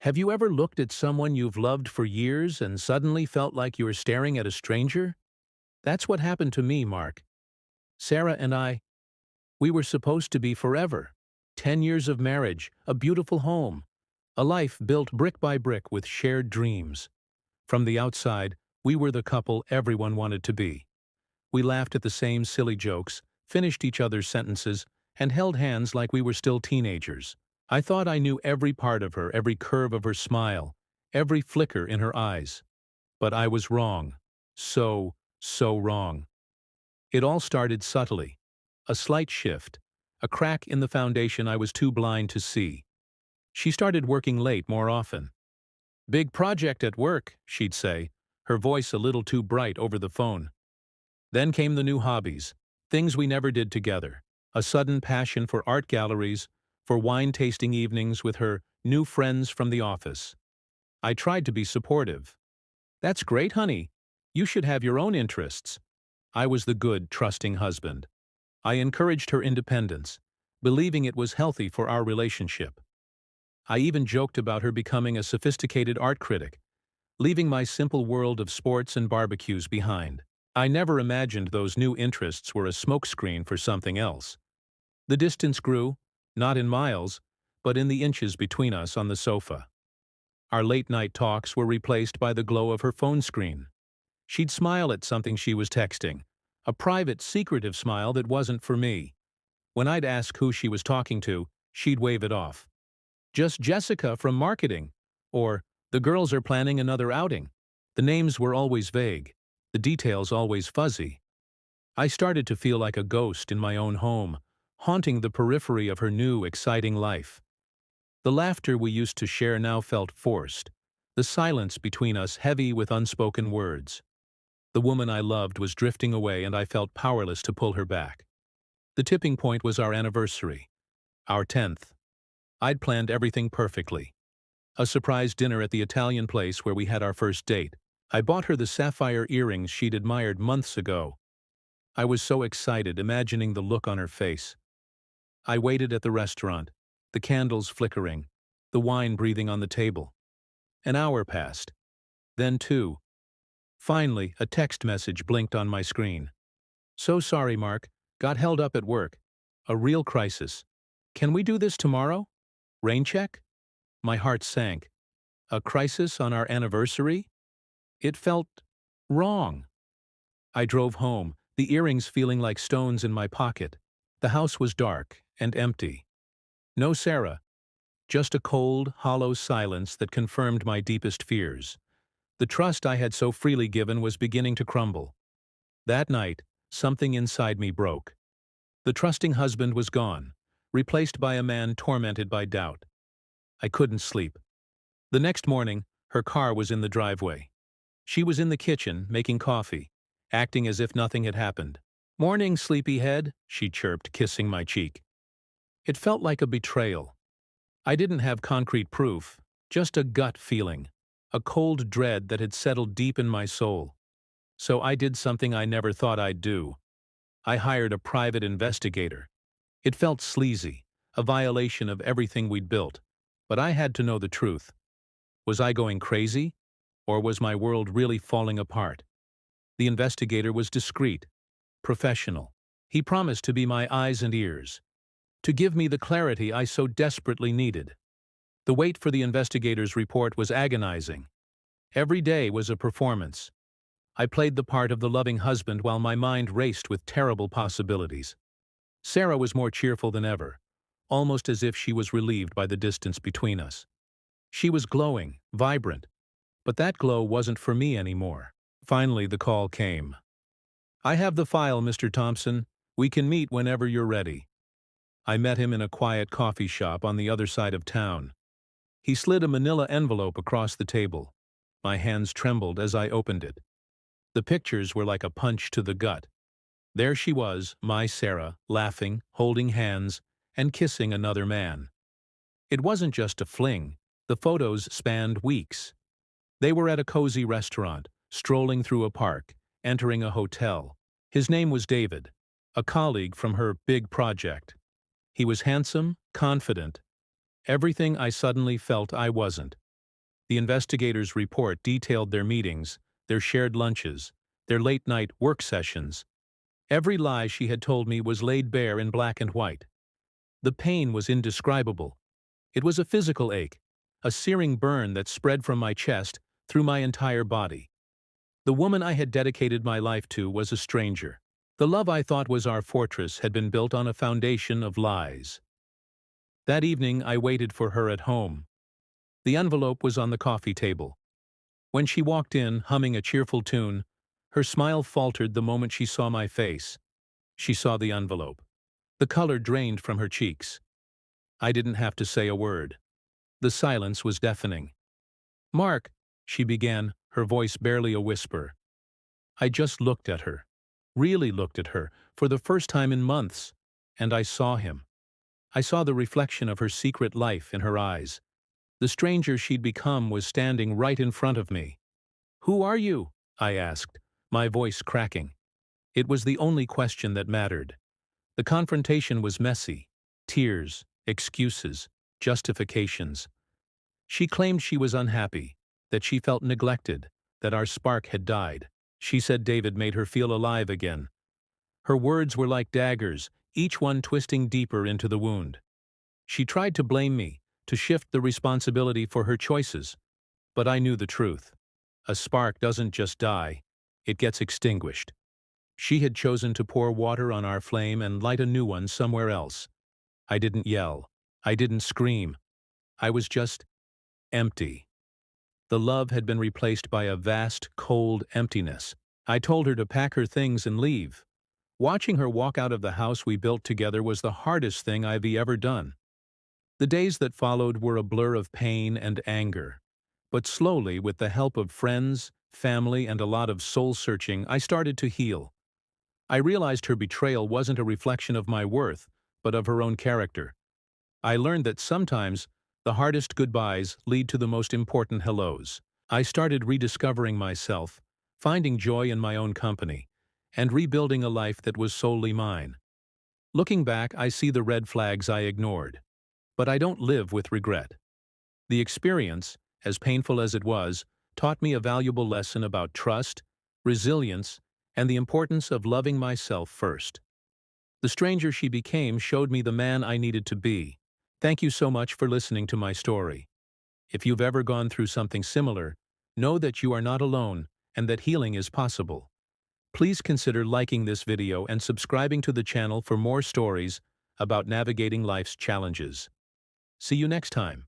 Have you ever looked at someone you've loved for years and suddenly felt like you were staring at a stranger? That's what happened to me, Mark. Sarah and I, we were supposed to be forever. 10 years of marriage, a beautiful home, a life built brick by brick with shared dreams. From the outside, we were the couple everyone wanted to be. We laughed at the same silly jokes, finished each other's sentences, and held hands like we were still teenagers. I thought I knew every part of her, every curve of her smile, every flicker in her eyes. But I was wrong. So wrong. It all started subtly. A slight shift, a crack in the foundation I was too blind to see. She started working late more often. "Big project at work," she'd say, her voice a little too bright over the phone. Then came the new hobbies, things we never did together. A sudden passion for art galleries, for wine-tasting evenings with her new friends from the office. I tried to be supportive. "That's great, honey. You should have your own interests." I was the good, trusting husband. I encouraged her independence, believing it was healthy for our relationship. I even joked about her becoming a sophisticated art critic, leaving my simple world of sports and barbecues behind. I never imagined those new interests were a smokescreen for something else. The distance grew, not in miles, but in the inches between us on the sofa. Our late-night talks were replaced by the glow of her phone screen. She'd smile at something she was texting, a private, secretive smile that wasn't for me. When I'd ask who she was talking to, she'd wave it off. "Just Jessica from marketing," or "The girls are planning another outing." The names were always vague, the details always fuzzy. I started to feel like a ghost in my own home, haunting the periphery of her new, exciting life. The laughter we used to share now felt forced, the silence between us heavy with unspoken words. The woman I loved was drifting away and I felt powerless to pull her back. The tipping point was our anniversary, our 10th. I'd planned everything perfectly. A surprise dinner at the Italian place where we had our first date. I bought her the sapphire earrings she'd admired months ago. I was so excited, imagining the look on her face. I waited at the restaurant, the candles flickering, the wine breathing on the table. An hour passed. Then two. Finally, a text message blinked on my screen. "So sorry, Mark. Got held up at work. A real crisis. Can we do this tomorrow? Rain check?" My heart sank. A crisis on our anniversary? It felt wrong. I drove home, the earrings feeling like stones in my pocket. The house was dark and empty. No Sarah. Just a cold, hollow silence that confirmed my deepest fears. The trust I had so freely given was beginning to crumble. That night, something inside me broke. The trusting husband was gone, replaced by a man tormented by doubt. I couldn't sleep. The next morning, her car was in the driveway. She was in the kitchen, making coffee, acting as if nothing had happened. "Morning, sleepyhead," she chirped, kissing my cheek. It felt like a betrayal. I didn't have concrete proof, just a gut feeling, a cold dread that had settled deep in my soul. So I did something I never thought I'd do. I hired a private investigator. It felt sleazy, a violation of everything we'd built, but I had to know the truth. Was I going crazy? Or was my world really falling apart? The investigator was discreet, professional. He promised to be my eyes and ears, to give me the clarity I so desperately needed. The wait for the investigator's report was agonizing. Every day was a performance. I played the part of the loving husband while my mind raced with terrible possibilities. Sarah was more cheerful than ever, almost as if she was relieved by the distance between us. She was glowing, vibrant, but that glow wasn't for me anymore. Finally, the call came. "I have the file, Mr. Thompson. We can meet whenever you're ready." I met him in a quiet coffee shop on the other side of town. He slid a manila envelope across the table. My hands trembled as I opened it. The pictures were like a punch to the gut. There she was, my Sarah, laughing, holding hands, and kissing another man. It wasn't just a fling. The photos spanned weeks. They were at a cozy restaurant, strolling through a park, entering a hotel. His name was David, a colleague from her big project. He was handsome, confident, everything I suddenly felt I wasn't. The investigators' report detailed their meetings, their shared lunches, their late-night work sessions. Every lie she had told me was laid bare in black and white. The pain was indescribable. It was a physical ache, a searing burn that spread from my chest through my entire body. The woman I had dedicated my life to was a stranger. The love I thought was our fortress had been built on a foundation of lies. That evening I waited for her at home. The envelope was on the coffee table. When she walked in, humming a cheerful tune, her smile faltered the moment she saw my face. She saw the envelope. The color drained from her cheeks. I didn't have to say a word. The silence was deafening. "Mark," she began, her voice barely a whisper. I just looked at her. Really looked at her, for the first time in months. And I saw him. I saw the reflection of her secret life in her eyes. The stranger she'd become was standing right in front of me. "Who are you?" I asked, my voice cracking. It was the only question that mattered. The confrontation was messy. Tears, excuses, justifications. She claimed she was unhappy, that she felt neglected, that our spark had died. She said David made her feel alive again. Her words were like daggers, each one twisting deeper into the wound. She tried to blame me, to shift the responsibility for her choices. But I knew the truth. A spark doesn't just die, it gets extinguished. She had chosen to pour water on our flame and light a new one somewhere else. I didn't yell. I didn't scream. I was just empty. The love had been replaced by a vast, cold emptiness. I told her to pack her things and leave. Watching her walk out of the house we built together was the hardest thing I've ever done. The days that followed were a blur of pain and anger. But slowly, with the help of friends, family, and a lot of soul-searching, I started to heal. I realized her betrayal wasn't a reflection of my worth, but of her own character. I learned that sometimes the hardest goodbyes lead to the most important hellos. I started rediscovering myself, finding joy in my own company, and rebuilding a life that was solely mine. Looking back, I see the red flags I ignored. But I don't live with regret. The experience, as painful as it was, taught me a valuable lesson about trust, resilience, and the importance of loving myself first. The stranger she became showed me the man I needed to be. Thank you so much for listening to my story. If you've ever gone through something similar, know that you are not alone and that healing is possible. Please consider liking this video and subscribing to the channel for more stories about navigating life's challenges. See you next time.